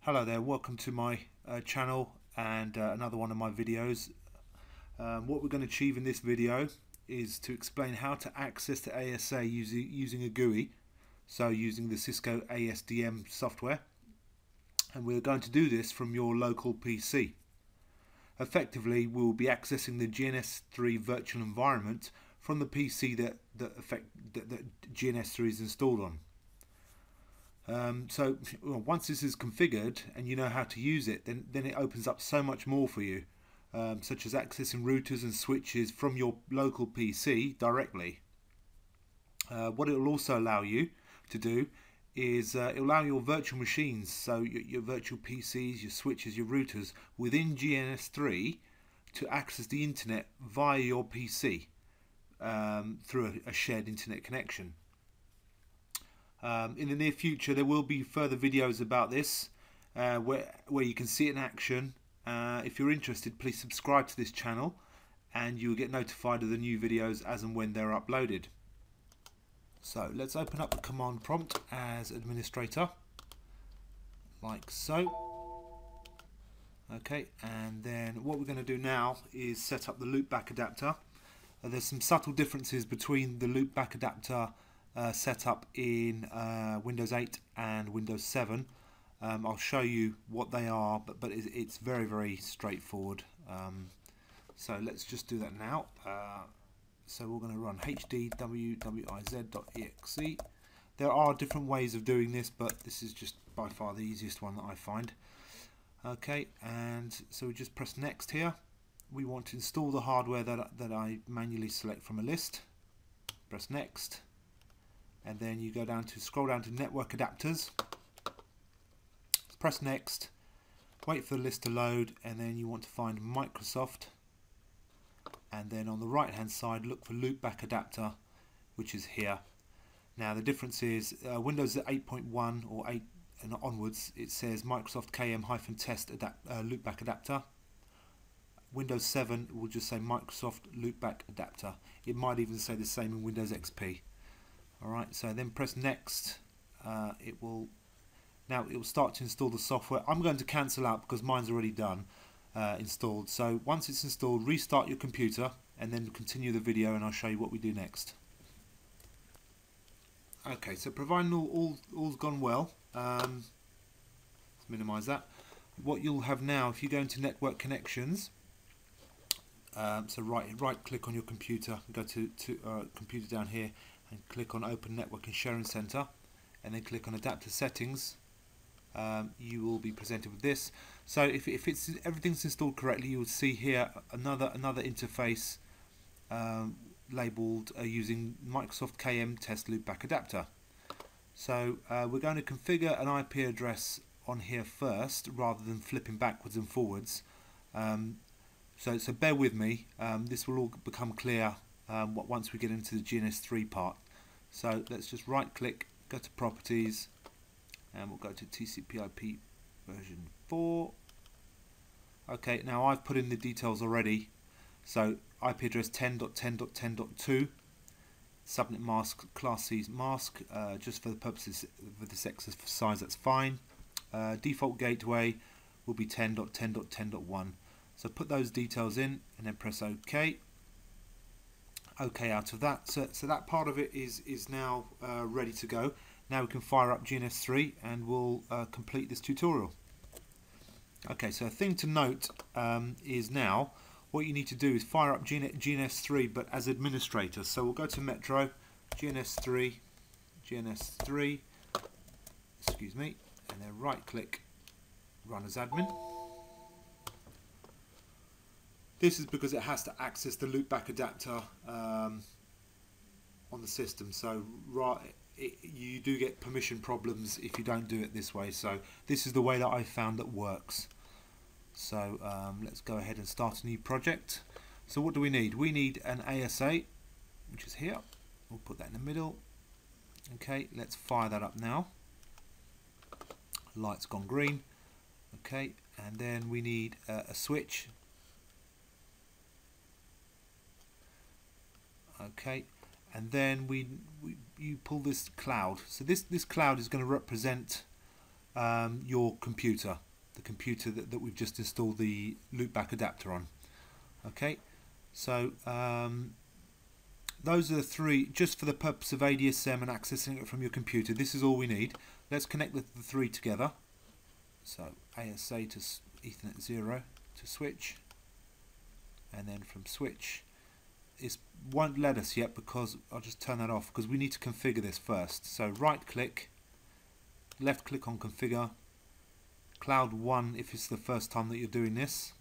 Hello there, welcome to my channel and another one of my videos. What we're going to achieve in this video is to explain how to access the ASA using a GUI, so using the Cisco ASDM software, and we're going to do this from your local PC. Effectively, we'll be accessing the GNS3 virtual environment from the PC that GNS3 is installed on. So once this is configured and you know how to use it, then it opens up so much more for you, such as accessing routers and switches from your local PC directly. What it will also allow you to do is it will allow your virtual machines, so your virtual PCs, your switches, your routers within GNS3 to access the internet via your PC through a shared internet connection. In the near future there will be further videos about this where you can see it in action. If you're interested, please subscribe to this channel and you'll get notified of the new videos as and when they're uploaded. So let's open up the command prompt as administrator, like so. Okay, and then what we're going to do now is set up the loopback adapter. There's some subtle differences between the loopback adapter setup in Windows 8 and Windows 7. I'll show you what they are, but it's very straightforward. So let's just do that now. So we're going to run hdwwiz.exe. There are different ways of doing this, but this is just by far the easiest one that I find. Okay, and so we just press next here. We want to install the hardware that I manually select from a list. Press next. And then you scroll down to network adapters, press next, wait for the list to load, and then you want to find Microsoft, and then on the right hand side look for loopback adapter, which is here. Now the difference is Windows 8.1 or 8 and onwards, it says Microsoft KM-test loopback adapter. Windows 7 will just say Microsoft loopback adapter. It might even say the same in Windows XP. Alright, so then press next. It will start to install the software. I'm going to cancel out because mine's already done, installed. So once it's installed, restart your computer and then continue the video and I'll show you what we do next. Okay, so providing all's gone well, let's minimize that. What you'll have now, if you go into network connections, so right click on your computer, go to computer down here and click on Open Network and Sharing Center, and then click on Adapter Settings. You will be presented with this. So if everything's installed correctly, you will see here another interface labeled using Microsoft KM Test Loopback Adapter. So we're going to configure an IP address on here first, rather than flipping backwards and forwards. So bear with me. This will all become clear once we get into the GNS3 part. So let's just right click, go to properties, and we'll go to TCP/IP version 4. Okay, now I've put in the details already. So IP address 10.10.10.2, subnet mask class C mask, just for the purposes of this exercise, that's fine. Default gateway will be 10.10.10.1. So put those details in and then press OK. OK out of that. So that part of it is now ready to go. Now we can fire up GNS3 and we'll complete this tutorial. Okay, so a thing to note is now what you need to do is fire up GNS3 but as administrator. So we'll go to Metro, GNS3, excuse me, and then right click, run as admin. This is because it has to access the loopback adapter on the system. So you do get permission problems if you don't do it this way. So this is the way that I found that works. So let's go ahead and start a new project. So what do we need? We need an ASA, which is here. We'll put that in the middle. Okay, let's fire that up now. Light's gone green. Okay, and then we need a switch. Okay, and then you pull this cloud. So this cloud is going to represent your computer, the computer that we've just installed the loopback adapter on. Okay, so those are the three, just for the purpose of ADSM and accessing it from your computer. This is all we need. Let's connect the three together. So ASA to Ethernet 0 to switch, and then from switch, it won't let us yet because I'll just turn that off because we need to configure this first. So right click, left click on configure, cloud 1 if it's the first time that you're doing this,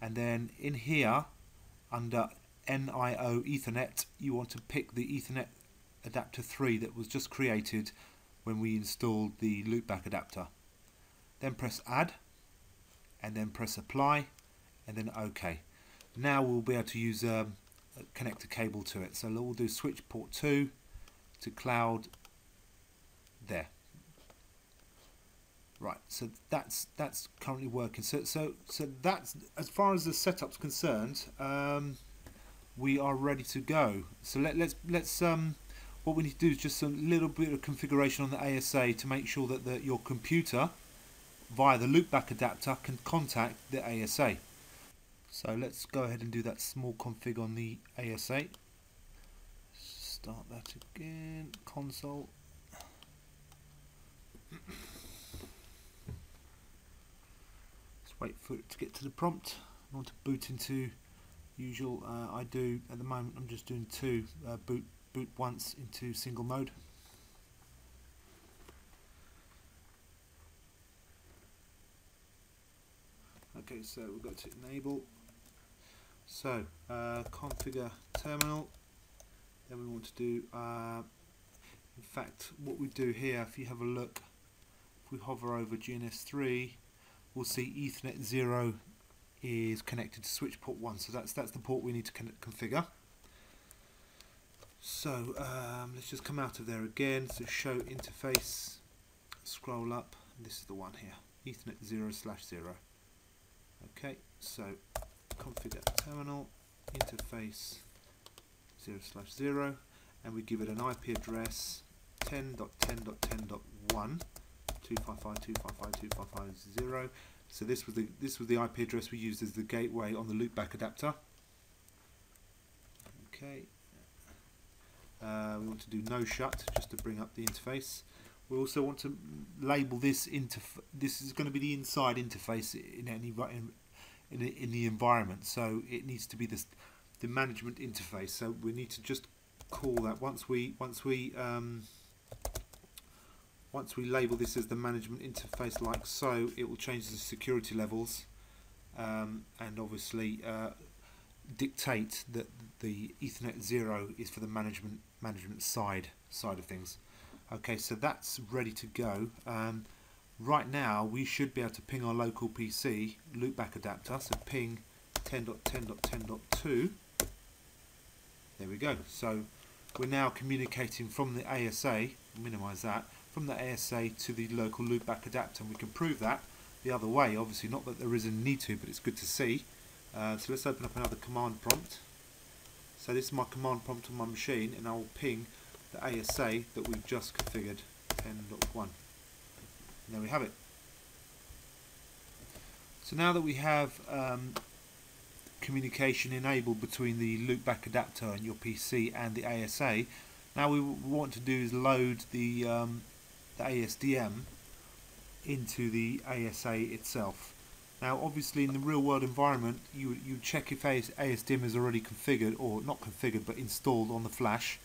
and then in here under NIO Ethernet you want to pick the Ethernet adapter 3 that was just created when we installed the loopback adapter. Then press add, and then press apply, and then OK. Now we'll be able to use a connector cable to it. So we'll do switch port 2 to cloud there. Right, so that's currently working. So that's, as far as the setup's concerned, we are ready to go. So let's what we need to do is just a little bit of configuration on the ASA to make sure that your computer via the loopback adapter can contact the ASA. So let's go ahead and do that small config on the ASA. Start that again, console. Let's wait for it to get to the prompt. I want to boot into usual. I do at the moment. I'm just doing two boot once into single mode. Okay, so we've got to enable. So configure terminal. Then we want to do. In fact, what we do here, if you have a look, if we hover over GNS3, we'll see Ethernet 0 is connected to switch port 1. So that's the port we need to configure. So let's just come out of there again. So show interface. Scroll up. And this is the one here. Ethernet 0/0. Okay, so configure terminal interface 0/0, and we give it an IP address 10.10.10.1 255.255.255.0. So this was the IP address we used as the gateway on the loopback adapter. Okay, we want to do no shut just to bring up the interface. We also want to label this this is going to be the inside interface in the environment, so it needs to be the management interface. So we need to just call that once we label this as the management interface like so, it will change the security levels and obviously dictate that the Ethernet 0 is for the management side of things. Okay, so that's ready to go. Right now we should be able to ping our local PC loopback adapter, so ping 10.10.10.2. there we go. So we're now communicating from the ASA, minimize that, from the ASA to the local loopback adapter, and we can prove that the other way, obviously not that there is a need to, but it's good to see. So let's open up another command prompt. So this is my command prompt on my machine, and I will ping the ASA that we've just configured, 10.1. And there we have it. So now that we have communication enabled between the loopback adapter and your PC and the ASA, now we want to do is load the ASDM into the ASA itself. Now obviously in the real world environment you check if ASDM is already configured, or not configured but installed on the flash.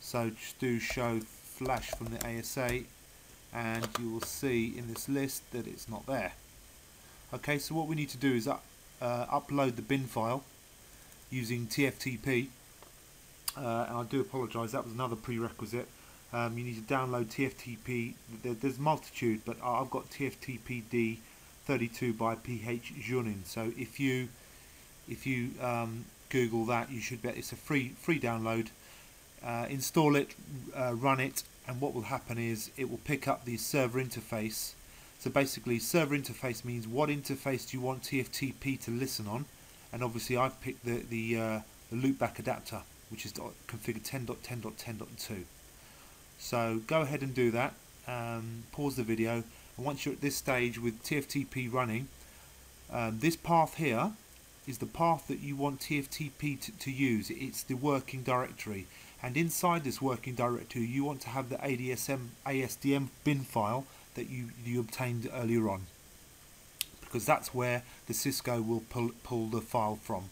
So just do show flash from the ASA, and you will see in this list that it's not there. Okay, so what we need to do is upload the bin file using TFTP, and I do apologise, that was another prerequisite. You need to download TFTP. There's multitude, but I've got TFTPD 32 by PH Junin. So if you Google that, you should bet it's a free download. Install it, run it, and what will happen is it will pick up the server interface. So basically, server interface means what interface do you want TFTP to listen on, and obviously I've picked the loopback adapter, which is configured 10.10.10.2. So go ahead and do that. Pause the video, And once you're at this stage with TFTP running, this path here is the path that you want TFTP to use. It's the working directory, and inside this working directory you want to have the ASDM bin file that you obtained earlier on, because that's where the Cisco will pull the file from.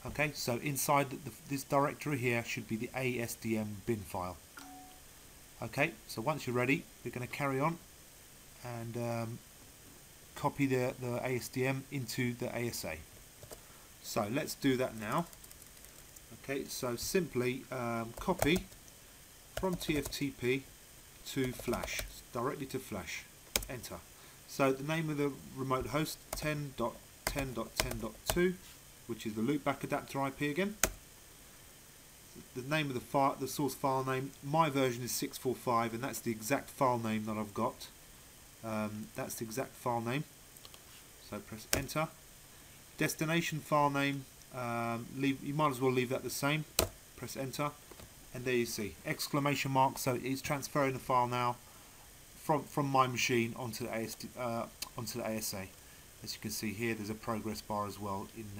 Okay, so inside this directory here should be the ASDM bin file. Okay, so once you're ready, we're going to carry on and copy the ASDM into the ASA. So let's do that now. Okay, so simply copy from TFTP to flash, directly to flash, enter. So the name of the remote host, 10.10.10.2, which is the loopback adapter IP again. The name of the file, the source file name, my version is 645, and that's the exact file name that I've got. That's the exact file name. So press enter. Destination file name, you might as well leave that the same. Press enter, and there you see exclamation mark. So it's transferring the file now from my machine onto the ASA. As you can see here, there's a progress bar as well in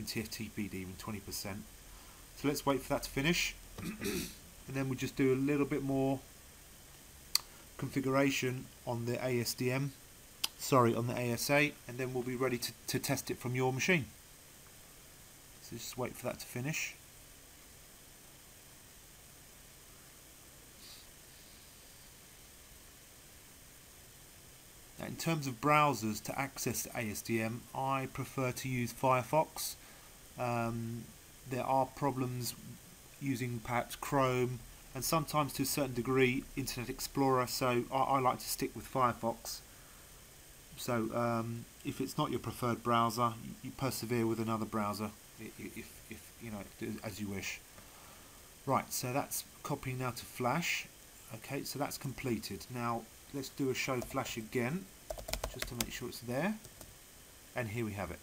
TFTP daemon, 20%. So let's wait for that to finish, and then we just do a little bit more configuration on the ASDM. On the ASA, and then we'll be ready to test it from your machine. So just wait for that to finish. Now, in terms of browsers to access the ASDM, I prefer to use Firefox. There are problems using perhaps Chrome, and sometimes to a certain degree Internet Explorer, so I like to stick with Firefox. So if it's not your preferred browser, you persevere with another browser, if you know, as you wish. Right, so that's copying now to flash. Okay, so that's completed. Now let's do a show flash again, just to make sure it's there. And here we have it.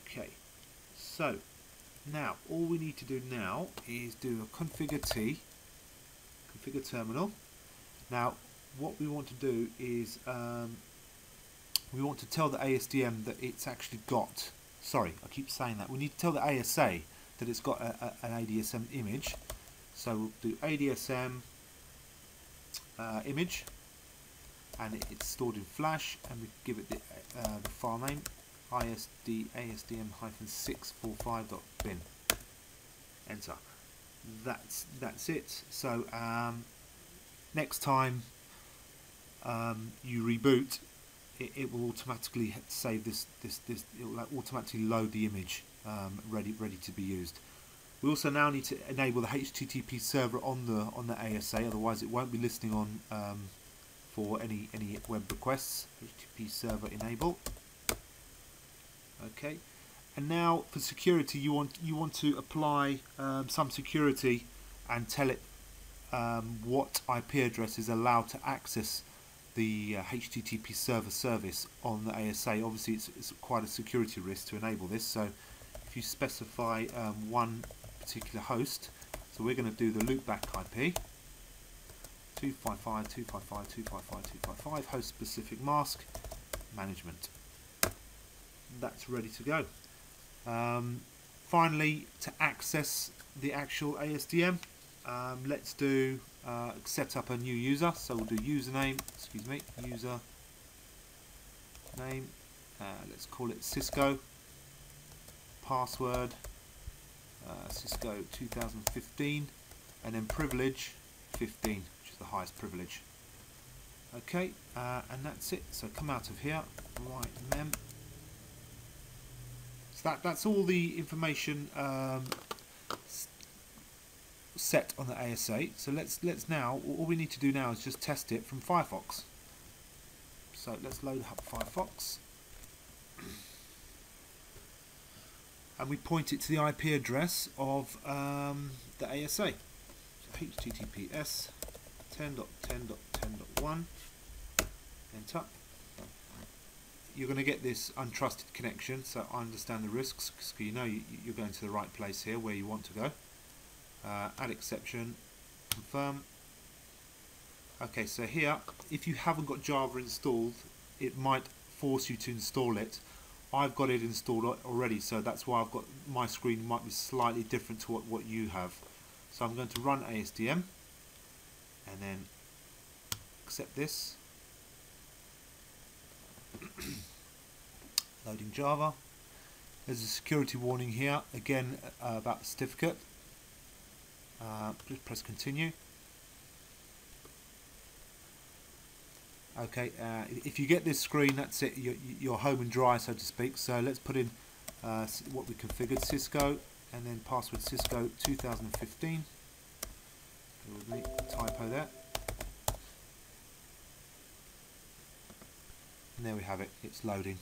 Okay, so now all we need to do now is do a configure terminal. Now what we want to do is we want to tell the ASDM that it's actually got, sorry, I keep saying that, we need to tell the ASA that it's got an ADSM image. So we'll do ADSM image, and it's stored in flash, and we give it the file name ASDM-645.bin. Enter. That's it. So next time you reboot, it will automatically save this. It will automatically load the image ready to be used. We also now need to enable the HTTP server on the ASA, otherwise it won't be listening on for any web requests. HTTP server enable. Okay, and now for security, you want to apply some security and tell it what IP address is allowed to access the HTTP server service on the ASA. Obviously it's quite a security risk to enable this, so if you specify one particular host, so we're going to do the loopback IP 255.255.255.255 host specific mask management. That's ready to go. Finally, to access the actual ASDM, let's do set up a new user. So we'll do user name, user name, let's call it Cisco, password Cisco 2015, and then privilege 15, which is the highest privilege. Okay, and that's it. So come out of here, right mem. So that's all the information set on the ASA. So let's now, all we need to do now is just test it from Firefox. So let's load up Firefox, and we point it to the IP address of the ASA. So HTTPS 10.10.10.1, enter. You're going to get this untrusted connection, so I understand the risks, because you know you're going to the right place here where you want to go. Add exception, confirm. Okay, so here, if you haven't got Java installed, it might force you to install it. I've got it installed already, so that's why I've got my screen might be slightly different to what you have. So I'm going to run ASDM and then accept this. Loading Java. There's a security warning here again about the certificate. Just press continue. Okay, if you get this screen, that's it. You're home and dry, so to speak. So let's put in what we configured: Cisco, and then password Cisco 2015. Bear with me, typo there. And there we have it. It's loading.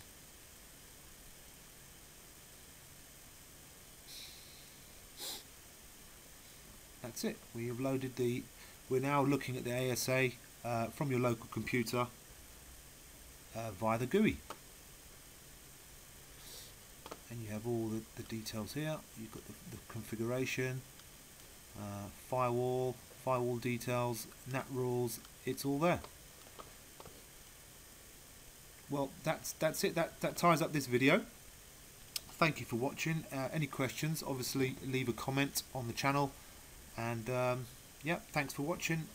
That's it. We have loaded the. We're now looking at the ASA from your local computer via the GUI. And you have all the details here. You've got the configuration, firewall details, NAT rules. It's all there. Well, that's it. That ties up this video. Thank you for watching. Any questions, obviously leave a comment on the channel. And yeah, thanks for watching.